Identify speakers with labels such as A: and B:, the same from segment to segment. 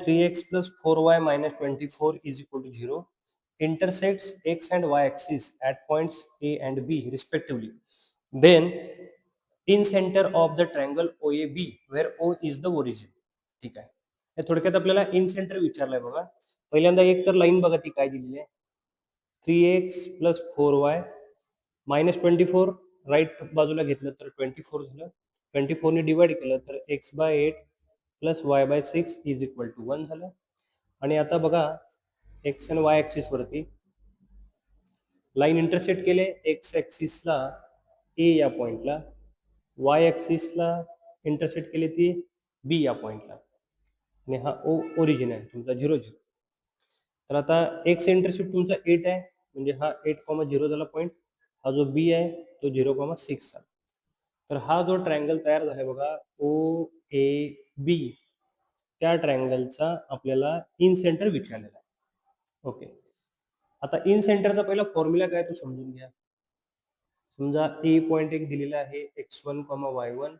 A: 3x plus 4y minus 24 is equal to 0 intersects x and y axis at points A and B respectively. Then in center of the triangle OAB where O is the origin. ठीक आहे. हे थोडक्यात आपल्याला in centre विचारलंय बघा. पहिल्यांदा एक तर line बघा ती काय दिलेली आहे. 3x plus 4y minus 24 right बाजूला घेतलं तर 24 झालं. 24 ने डिवाइड केलं तर x by 8 plus y by 6 is equal to 1 झालं. आणि आता बघा एक्स आणि वाय ऍक्सिस वरती लाईन इंटरसेक्ट केले. एक्स ऍक्सिसला ए या पॉइंटला, वाय ऍक्सिसला इंटरसेक्ट केले ती बी या पॉइंटला, आणि हा ओरिजिन आहे तुमचा 0 0. तर आता एक्स इंटरसेक्ट तुमचा 8 आहे, म्हणजे हा 8,0 झाला पॉइंट. हा जो बी आहे तो 0,6 झाला. तर हा जो ट्रायंगल तयार झालाय बघा ओ ए बी, त्या ट्रायंगलचा आपल्याला इन सेंटर विचारलेला आहे. ओके, आता इन सेंटरचा पहिला फॉर्म्युला काय तो समजून घ्या. समजा ए पॉइंट एक दिलेला आहे x1, y1,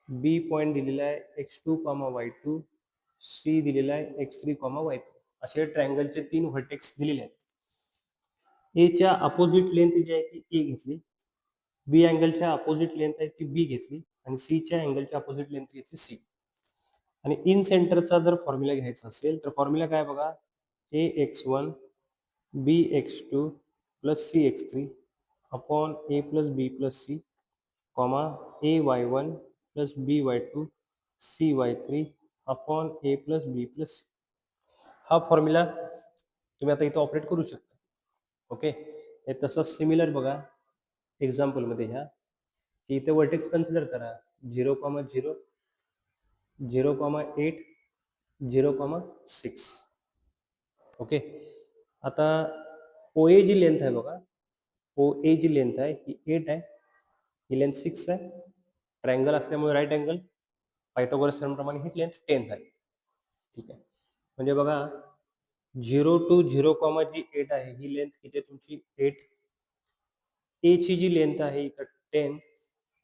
A: बी पॉइंट दिलेला आहे x2, y2, सी दिलेला आहे x3, y3. असे ट्रायंगलचे 3 व्हर्टेक्स दिलेले आहेत. ए च्या अपोजिट लेंथ जी आहे ती ए घेतली, बी अँगलच्या अपोजिट लेंथ आहे ती बी घेतली, आणि सी च्या अँगलच्या अपोजिट लेंथ घेतली सी. आणि इन सेंटरचा जर फॉर्म्युला घ्यायचा असेल तर फॉर्म्युला काय बघा, A x1 B x2 plus C x3 upon A plus B plus C, comma A y1 plus B y2 C y3 upon A plus B plus C. हा फॉर्म्युला तुम्ही आता इथं ऑपरेट करू शकता. ओके, हे तसं सिमिलर बघा एक्झाम्पलमध्ये ह्या की इथे वर्टेक्स कन्सिडर करा 0,0 0,8 0,6. ओके, आता ओ ए जी लेंथ आहे बघा, ओ ए जी लेंथ आहे ही 8 आहे, ही लेंथ 6 आहे. ट्रायंगल असल्यामुळे राईट अँगल, पायथागोरस प्रमाणे ही लेंथ 10 झाली. ठीक आहे, म्हणजे बघा 0 to 0, जी 8 आहे ही लेंथ किती आहे तुमची 8. ए ची जी लेंथ आहे इथं 10,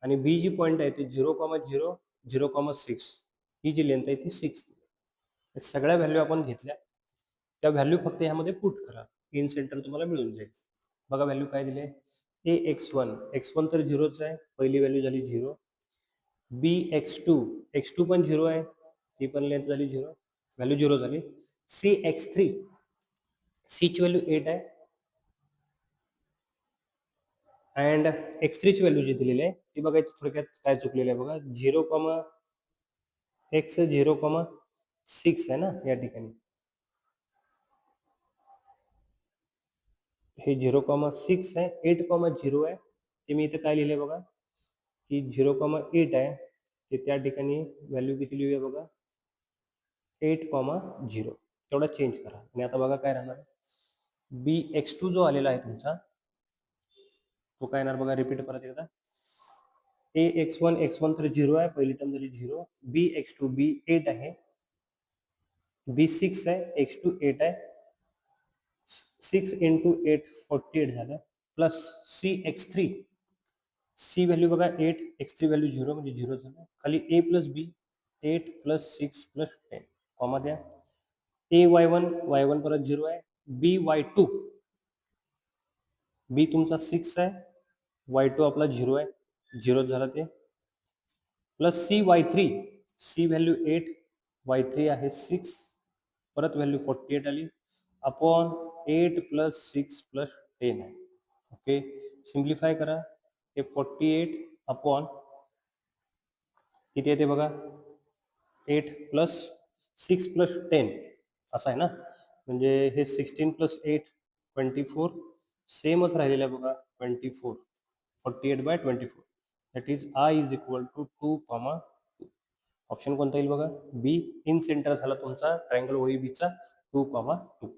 A: आणि बी जी पॉईंट आहे ती 0,0 0,6, ही जी लेंथ आहे ती 6. सगळ्या व्हॅल्यू आपण घेतल्या, त्या व्हॅल्यू फक्त ह्यामध्ये पुट करा, इन सेंटर तुम्हाला मिळून जाईल. बघा व्हॅल्यू काय दिले, ए x1 तर 0च आहे, पहिली व्हॅल्यू झाली 0. बी x2 पण 0 आहे, ती पण लेंथ झाली 0, व्हॅल्यू 0 झाली. सी x3, सी ची व्हॅल्यू 8 आहे, अँड x3 ची व्हॅल्यू जी दिलेली आहे ती बघा थोडक्यात काय चुकलेलं आहे बघा, 0,6 आहे ना या ठिकाणी, हे 0,6 आहे. 8,0 आहे, ते मी इथे काय लिहिले बघा की 0,8 आहे, ते त्या ठिकाणी व्हॅल्यू किती लिहूया बघा 8,0. तेवढा चेंज करा. आणि आता बघा काय राहणार, बी x2 जो आलेला आहे तुमचा तो काय येणार बघा, रिपीट परत एकदा. ए x1 तर 0 आहे, पहिली टर्म झाली 0. बी x2 बी 8 आहे, बी 6 आहे, x2 8 आहे, 6 into 8 48 झालं, plus C x3, C value बघा 8, x3 व्हॅल्यू 0 म्हणजे 0 झालं. खाली ए प्लस बी 8 प्लस 6 प्लस 10, कॉमा द्या. ए y1 परत 0 आहे, बी y2, बी तुमचा 6 आहे, y2 आपला 0 आहे, 0 झाला ते, plus C y3, C value 8, y3 आहे 6, परत व्हॅल्यू 48 आली, अपॉन 8 प्लस 6 प्लस 10 आहे. ओके, सिम्प्लिफाय करा, हे 48 अपॉन किती येते बघा 8 प्लस 6 प्लस 10 असं आहे ना, म्हणजे हे 16 प्लस 8 24, सेमच राहिलेलं आहे बघा 24, 48/24. That is I is equal to 2,2. Option कोणता येईल बघा, बी. इन सेंटर झाला तुमचा ट्रायंगल OAB चा 2,2.